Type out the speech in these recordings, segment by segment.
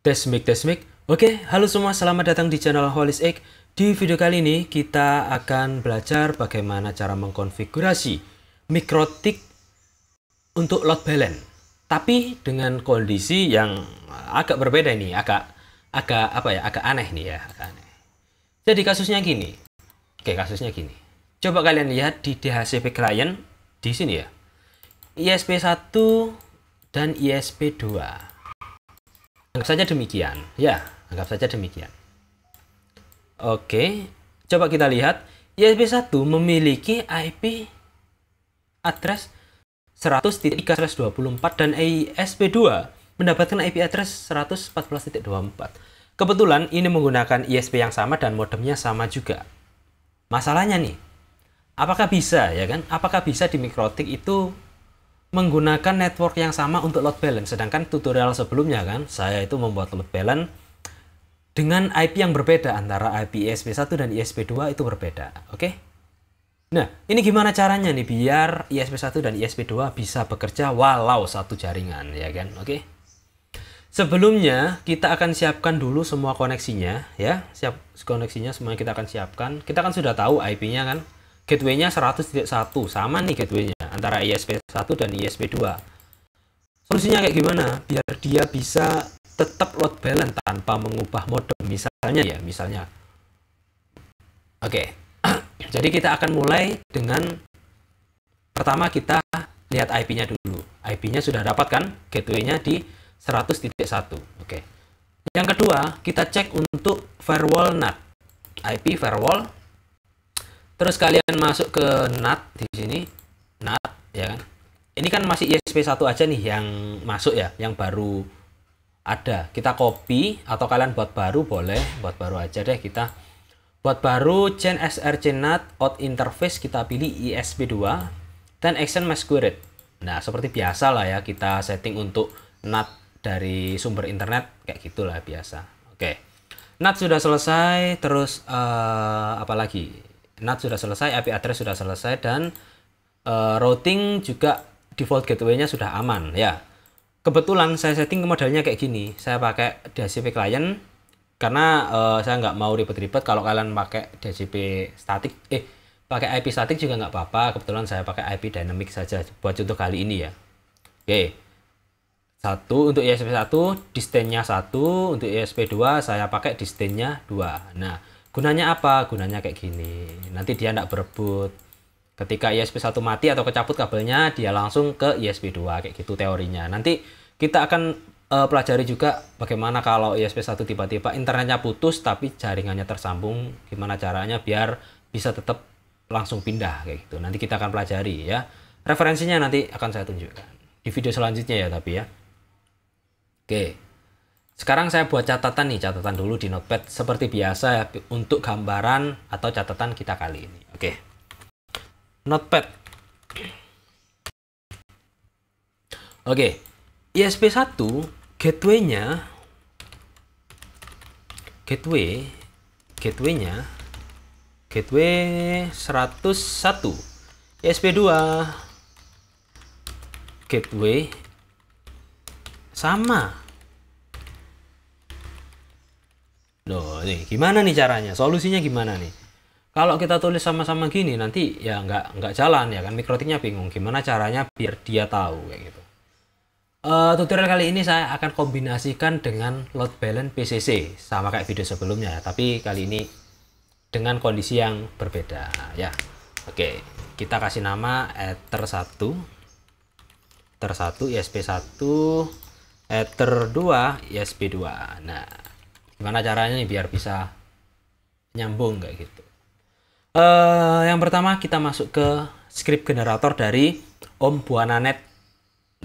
Tes mic, tes mic. Oke, halo semua, selamat datang di channel Holistic. Di video kali ini kita akan belajar bagaimana cara mengkonfigurasi mikrotik untuk load balance. Tapi dengan kondisi yang agak berbeda ini, agak aneh nih ya, agak aneh. Jadi kasusnya gini. Oke, kasusnya gini. Coba kalian lihat di DHCP client di sini ya. ISP1 dan ISP2. Anggap saja demikian. Ya, anggap saja demikian. Oke, coba kita lihat. ISP1 memiliki IP address 100.324 dan ISP2 mendapatkan IP address 114.24. Kebetulan ini menggunakan ISP yang sama dan modemnya sama juga. Masalahnya nih, apakah bisa ya kan? Apakah bisa di mikrotik itu menggunakan network yang sama untuk load balance? Sedangkan tutorial sebelumnya kan saya itu membuat load balance dengan IP yang berbeda, antara IP ISP1 dan ISP2 itu berbeda. Oke. Nah, ini gimana caranya nih biar ISP1 dan ISP2 bisa bekerja walau satu jaringan ya kan? Oke. Sebelumnya kita akan siapkan dulu semua koneksinya ya. Siap koneksinya semuanya kita akan siapkan. Kita kan sudah tahu IP-nya kan. Gateway-nya 100.1 sama nih gateway-nya antara ISP1 dan ISP2. Solusinya kayak gimana biar dia bisa tetap load balance tanpa mengubah modem misalnya. Oke. Jadi kita akan mulai dengan pertama kita lihat IP-nya dulu. IP-nya sudah dapat kan? Gateway-nya di 100.1. Oke. Yang kedua, kita cek untuk firewall NAT. IP firewall. Terus kalian masuk ke NAT di sini. NAT ya kan. Ini kan masih ISP1 aja nih yang masuk ya, yang baru ada. Kita copy atau kalian buat baru boleh, buat baru aja deh kita. Buat baru chain SRC NAT out interface kita pilih ISP2 dan action masquerade. Nah, seperti biasa lah ya, kita setting untuk NAT dari sumber internet kayak gitulah biasa. Oke. NAT sudah selesai, terus apalagi? NAT sudah selesai, IP address sudah selesai, dan routing juga default gateway-nya sudah aman ya. Kebetulan saya setting modelnya kayak gini. Saya pakai DHCP client karena saya nggak mau ribet-ribet. Kalau kalian pakai DHCP statik, pakai IP statik juga nggak apa-apa. Kebetulan saya pakai IP dynamic saja buat contoh kali ini ya. Oke. 1 untuk ISP1 distance-nya 1, untuk ISP2 saya pakai distance-nya 2. Nah, gunanya apa? Gunanya kayak gini. Nanti dia nggak berebut. Ketika ISP1 mati atau kecabut kabelnya, dia langsung ke ISP2 kayak gitu teorinya. Nanti kita akan pelajari juga bagaimana kalau ISP1 tiba-tiba internetnya putus tapi jaringannya tersambung, gimana caranya biar bisa tetap langsung pindah kayak gitu. Nanti kita akan pelajari ya. Referensinya nanti akan saya tunjukkan di video selanjutnya ya tapi ya. Oke. Sekarang saya buat catatan nih, catatan dulu di notepad seperti biasa ya, untuk gambaran atau catatan kita kali ini. Oke. Notepad. Oke. ISP1 gateway-nya gateway 101. ISP2 gateway sama. Loh, nih gimana nih caranya? Solusinya gimana nih? Kalau kita tulis sama-sama gini nanti ya nggak jalan ya kan, mikrotiknya bingung gimana caranya biar dia tahu kayak gitu. Tutorial kali ini saya akan kombinasikan dengan load balance PCC sama kayak video sebelumnya, tapi kali ini dengan kondisi yang berbeda ya. Oke, kita kasih nama ether 1 ISP1, ether 2 ISP2. Nah, gimana caranya nih biar bisa nyambung kayak gitu. Yang pertama kita masuk ke script generator dari Om Buananet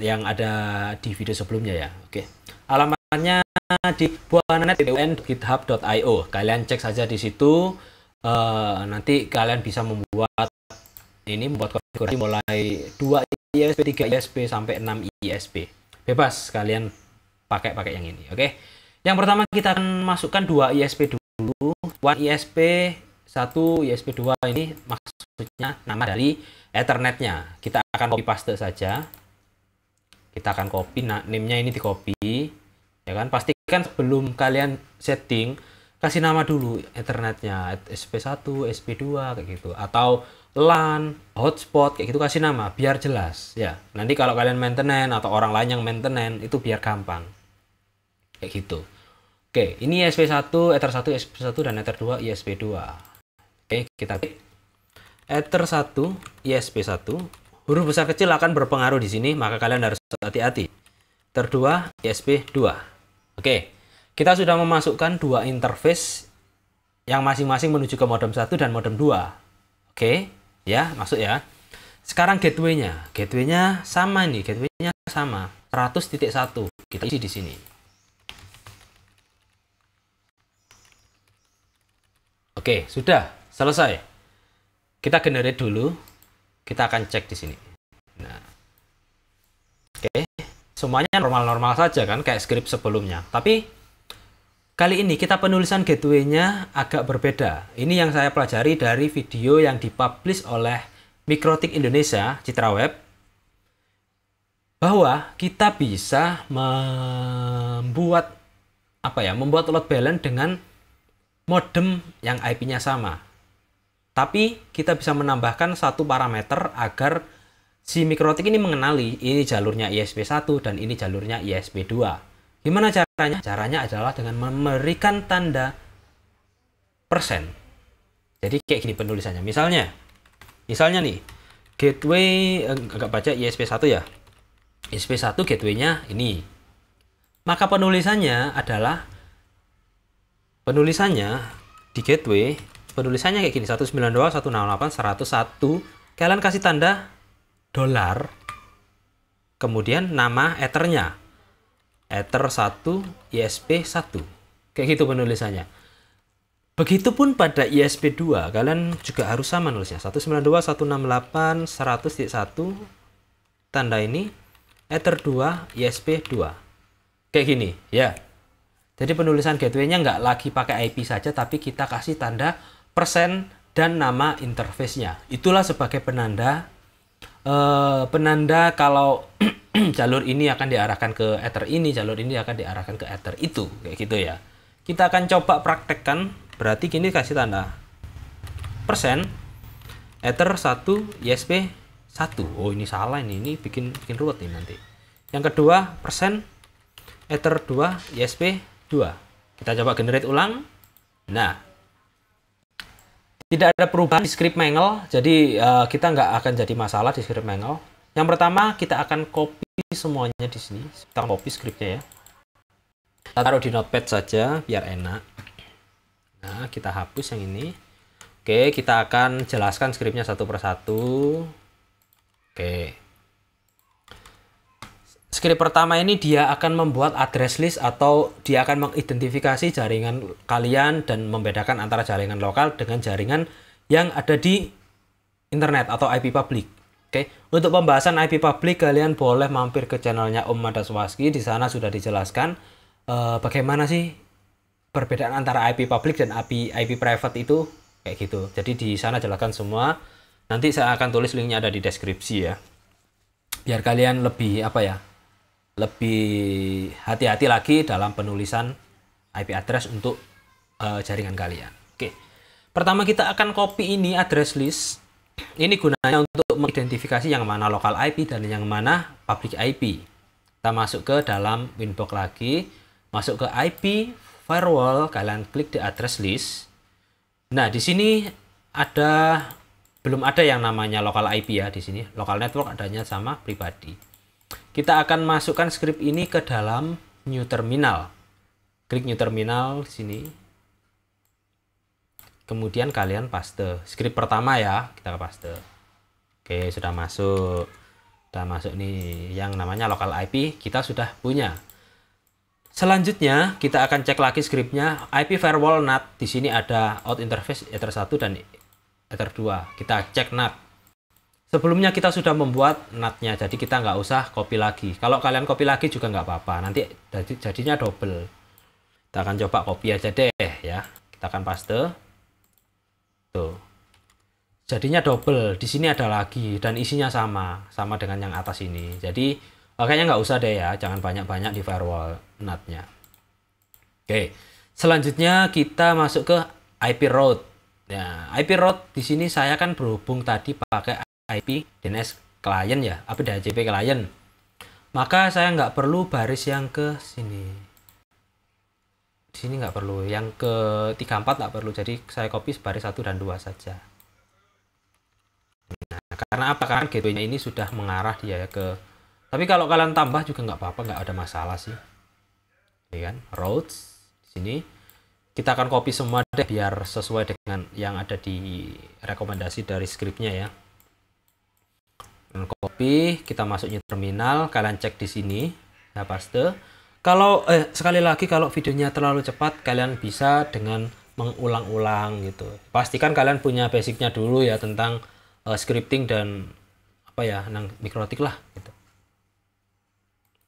yang ada di video sebelumnya ya. Oke. Alamatnya di buananet.github.io. Kalian cek saja di situ. Nanti kalian bisa membuat konfigurasi mulai 2 ISP, 3 ISP sampai 6 ISP. Bebas kalian pakai yang ini. Oke. Yang pertama kita akan masukkan 2 ISP dulu. One ISP 1, ISP2 ini maksudnya nama dari Ethernetnya. Kita akan copy paste saja. Kita akan copy, nah name-nya ini di copy, ya kan? Pastikan kan sebelum kalian setting, kasih nama dulu Ethernetnya, SP1, SP2 kayak gitu, atau LAN, hotspot kayak gitu, kasih nama biar jelas ya. Nanti kalau kalian maintenance atau orang lain yang maintenance itu biar gampang kayak gitu. Oke, ini ESP1, Ether1, ESP1 dan Ether2, ESP2. Oke, kita klik Ether1, ESP1. Huruf besar kecil akan berpengaruh di sini, maka kalian harus hati-hati. Ether2, ESP2. Oke, kita sudah memasukkan dua interface yang masing-masing menuju ke modem 1 dan modem 2. Oke, ya, masuk ya. Sekarang gateway-nya. Gateway-nya sama nih, gateway-nya sama. 100.1. Kita isi di sini. Oke, sudah selesai. Kita generate dulu. Kita akan cek di sini. Nah. Oke, semuanya normal-normal saja kan kayak script sebelumnya. Tapi kali ini kita penulisan gateway-nya agak berbeda. Ini yang saya pelajari dari video yang dipublish oleh Mikrotik Indonesia, Citra Web, bahwa kita bisa membuat membuat load balance dengan modem yang IP-nya sama. Tapi kita bisa menambahkan satu parameter agar si Mikrotik ini mengenali ini jalurnya ISP1 dan ini jalurnya ISP2. Gimana caranya? Caranya adalah dengan memberikan tanda persen. Jadi kayak gini penulisannya. Misalnya nih, gateway agak baca ISP1 ya. ISP1 gateway-nya ini. Maka penulisannya di gateway, penulisannya kayak gini, 192.168.101. Kalian kasih tanda dolar, kemudian nama ethernya, Ether1 ISP1. Kayak gitu penulisannya. Begitupun pada ISP2, kalian juga harus sama nulisnya, 192.168.100.1, tanda ini, Ether2 ISP2. Kayak gini, ya. Jadi penulisan gateway-nya nggak lagi pakai IP saja, tapi kita kasih tanda persen dan nama interface-nya. Itulah sebagai penanda kalau jalur ini akan diarahkan ke ether ini, jalur ini akan diarahkan ke ether itu, kayak gitu ya. Kita akan coba praktekkan. Berarti gini, kasih tanda persen Ether1 ISP1. Oh, ini salah ini bikin ruwet nih nanti. Yang kedua, persen Ether2 ISP2. Kita coba generate ulang. Nah, tidak ada perubahan di script Mangle, jadi kita nggak akan jadi masalah di script Mangle. Yang pertama, kita akan copy semuanya di sini. Kita copy scriptnya ya. Kita taruh di notepad saja biar enak. Nah, kita hapus yang ini. Oke, kita akan jelaskan scriptnya satu persatu. Oke. Script pertama ini dia akan membuat address list, atau dia akan mengidentifikasi jaringan kalian dan membedakan antara jaringan lokal dengan jaringan yang ada di internet atau IP public. Oke, untuk pembahasan IP public kalian boleh mampir ke channelnya Om Madaswaski. Di sana sudah dijelaskan bagaimana sih perbedaan antara IP public dan IP private itu, kayak gitu. Jadi di sana jelaskan semua. Nanti saya akan tulis linknya ada di deskripsi ya. Biar kalian lebih lebih hati-hati lagi dalam penulisan IP address untuk jaringan kalian. Oke. Pertama kita akan copy ini address list. Ini gunanya untuk mengidentifikasi yang mana local IP dan yang mana public IP. Kita masuk ke dalam Winbox lagi, masuk ke IP firewall, kalian klik di address list. Nah, di sini belum ada yang namanya local IP ya di sini. Local network adanya sama pribadi. Kita akan masukkan script ini ke dalam new terminal. Klik new terminal di sini. Kemudian kalian paste. Script pertama ya, kita paste. Oke, sudah masuk. Sudah masuk nih yang namanya local IP, kita sudah punya. Selanjutnya kita akan cek lagi scriptnya. IP firewall NAT. Di sini ada out interface Ether1 dan Ether2. Kita cek NAT. Sebelumnya kita sudah membuat NAT-nya, jadi kita nggak usah copy lagi. Kalau kalian copy lagi juga nggak apa-apa, nanti jadinya double. Kita akan coba copy aja deh ya. Kita akan paste. Tuh. Jadinya double. Di sini ada lagi dan isinya sama dengan yang atas ini. Jadi kayaknya nggak usah deh ya, jangan banyak-banyak di firewall NAT-nya. Oke, selanjutnya kita masuk ke IP route. Nah, IP route di sini saya kan berhubung tadi pakai IP DNS klien ya, IP DHCP klien. Maka saya nggak perlu baris yang ke sini. Di sini nggak perlu, yang ke 34 nggak perlu. Jadi saya copy baris 1 dan 2 saja. Nah, karena apa? Karena gateway-nya ini sudah mengarah dia ke. Tapi kalau kalian tambah juga nggak apa-apa, nggak ada masalah sih. Ini kan, routes. Sini kita akan copy semua deh biar sesuai dengan yang ada di rekomendasi dari scriptnya ya. Copy, kita masukin terminal, kalian cek di sini, ya paste. Kalau sekali lagi kalau videonya terlalu cepat, kalian bisa dengan mengulang-ulang gitu. Pastikan kalian punya basicnya dulu ya tentang scripting dan apa ya, mikrotik lah gitu.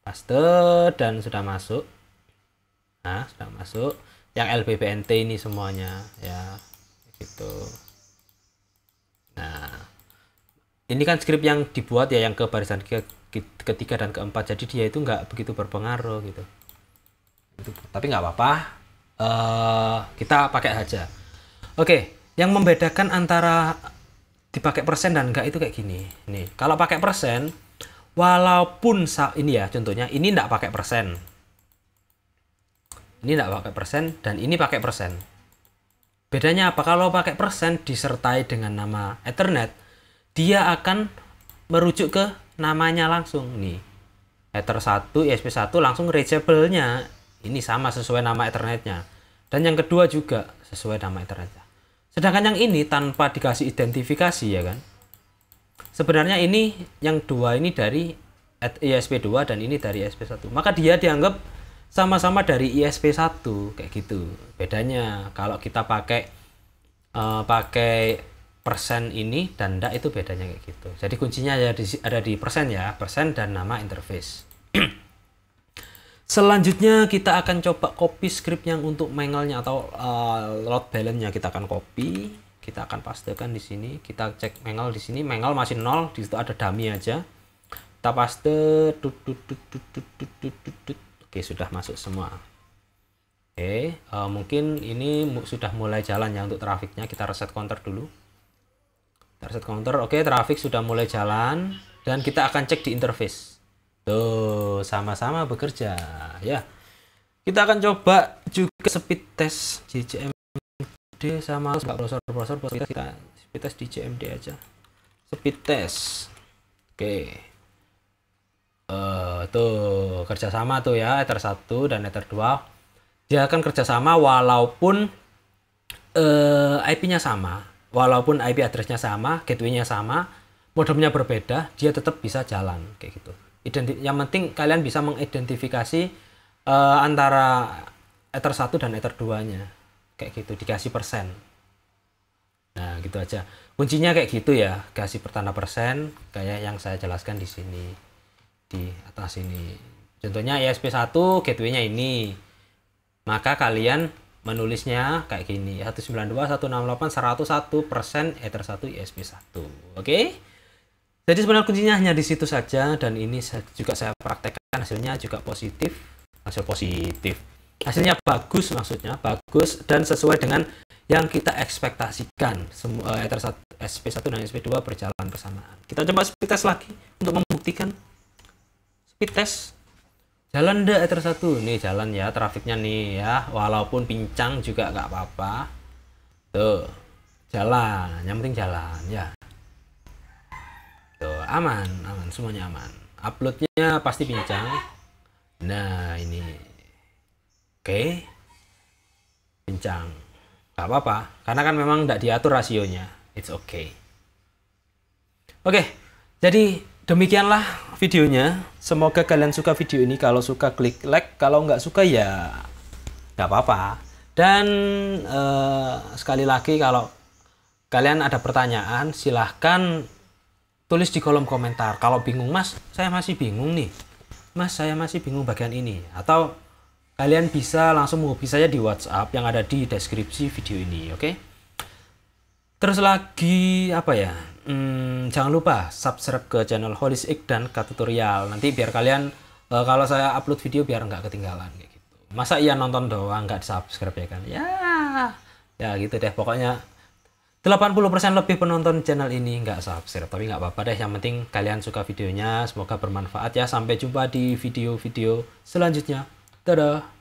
Paste dan sudah masuk. Nah, sudah masuk yang LBBNT ini semuanya ya gitu. Nah, ini kan script yang dibuat ya yang ke barisan ketiga dan keempat, jadi dia itu nggak begitu berpengaruh gitu. Tapi nggak apa-apa, kita pakai aja. Oke, yang membedakan antara dipakai persen dan enggak itu kayak gini. Nih, kalau pakai persen, walaupun ini ya contohnya, ini nggak pakai persen. Ini nggak pakai persen dan ini pakai persen. Bedanya apa? Kalau pakai persen disertai dengan nama Ethernet, dia akan merujuk ke namanya langsung nih. Ether 1, ESP1 langsung reachable-nya. Ini sama sesuai nama Ethernetnya. Dan yang kedua juga sesuai nama Ethernetnya. Sedangkan yang ini tanpa dikasih identifikasi ya kan. Sebenarnya ini yang dua ini dari ESP2 dan ini dari ESP1. Maka dia dianggap sama-sama dari ISP1 kayak gitu. Bedanya kalau kita pakai persen ini dan enggak itu bedanya kayak gitu. Jadi kuncinya ada di persen ya, persen dan nama interface. Selanjutnya kita akan coba copy script yang untuk mangle-nya atau load balance-nya kita akan copy, kita akan pastekan di sini. Kita cek mangle di sini, mangle masih 0, di situ ada dummy aja. Kita paste. Oke, sudah masuk semua. Oke, mungkin ini sudah mulai jalan ya untuk trafiknya. Kita reset counter dulu. Kita reset counter. Oke, trafik sudah mulai jalan dan kita akan cek di interface. Tuh, sama-sama bekerja ya. Kita akan coba juga speed test JCMD sama browser kita speed test di JCMD aja. Speed test. Oke. Tuh kerjasama tuh ya, Ether 1 dan Ether 2 dia akan kerjasama walaupun IP-nya sama, walaupun IP address-nya sama, gateway-nya sama, modemnya berbeda, dia tetap bisa jalan kayak gitu. Yang penting kalian bisa mengidentifikasi antara Ether 1 dan Ether 2-nya kayak gitu, dikasih persen. Nah gitu aja, kuncinya kayak gitu ya, kasih pertanda persen kayak yang saya jelaskan di sini di atas ini. Contohnya ESP1 gateway-nya ini, maka kalian menulisnya kayak gini, 192.168.101% Ether 1 ESP1. Oke, jadi sebenarnya kuncinya hanya di situ saja, dan ini juga saya praktekkan, hasilnya juga positif. Hasilnya bagus, maksudnya bagus dan sesuai dengan yang kita ekspektasikan. Semua Ether 1, ESP1 dan ESP2 berjalan bersamaan. Kita coba speed test lagi untuk membuktikan. Speed test jalan deh Ether 1 nih, jalan ya trafiknya nih ya, walaupun pincang juga nggak apa-apa. Tuh jalan, yang penting jalan ya. Tuh aman, semuanya aman. Uploadnya pasti pincang. Nah ini oke, pincang nggak apa-apa karena kan memang nggak diatur rasionya. It's okay. Oke, jadi demikianlah videonya. Semoga kalian suka video ini. Kalau suka klik like, kalau nggak suka ya nggak apa-apa. Dan sekali lagi kalau kalian ada pertanyaan silahkan tulis di kolom komentar. Kalau bingung, Mas saya masih bingung nih, Mas saya masih bingung bagian ini, atau kalian bisa langsung menghubungi saya di WhatsApp yang ada di deskripsi video ini. Oke, terus lagi apa ya, jangan lupa subscribe ke channel Holistic dan K Tutorial nanti biar kalian kalau saya upload video biar nggak ketinggalan kayak gitu. Masa iya nonton doang nggak subscribe ya kan? Ya gitu deh. Pokoknya 80% lebih penonton channel ini nggak subscribe. Tapi nggak apa-apa deh. Yang penting kalian suka videonya. Semoga bermanfaat ya. Sampai jumpa di video-video selanjutnya. Dadah.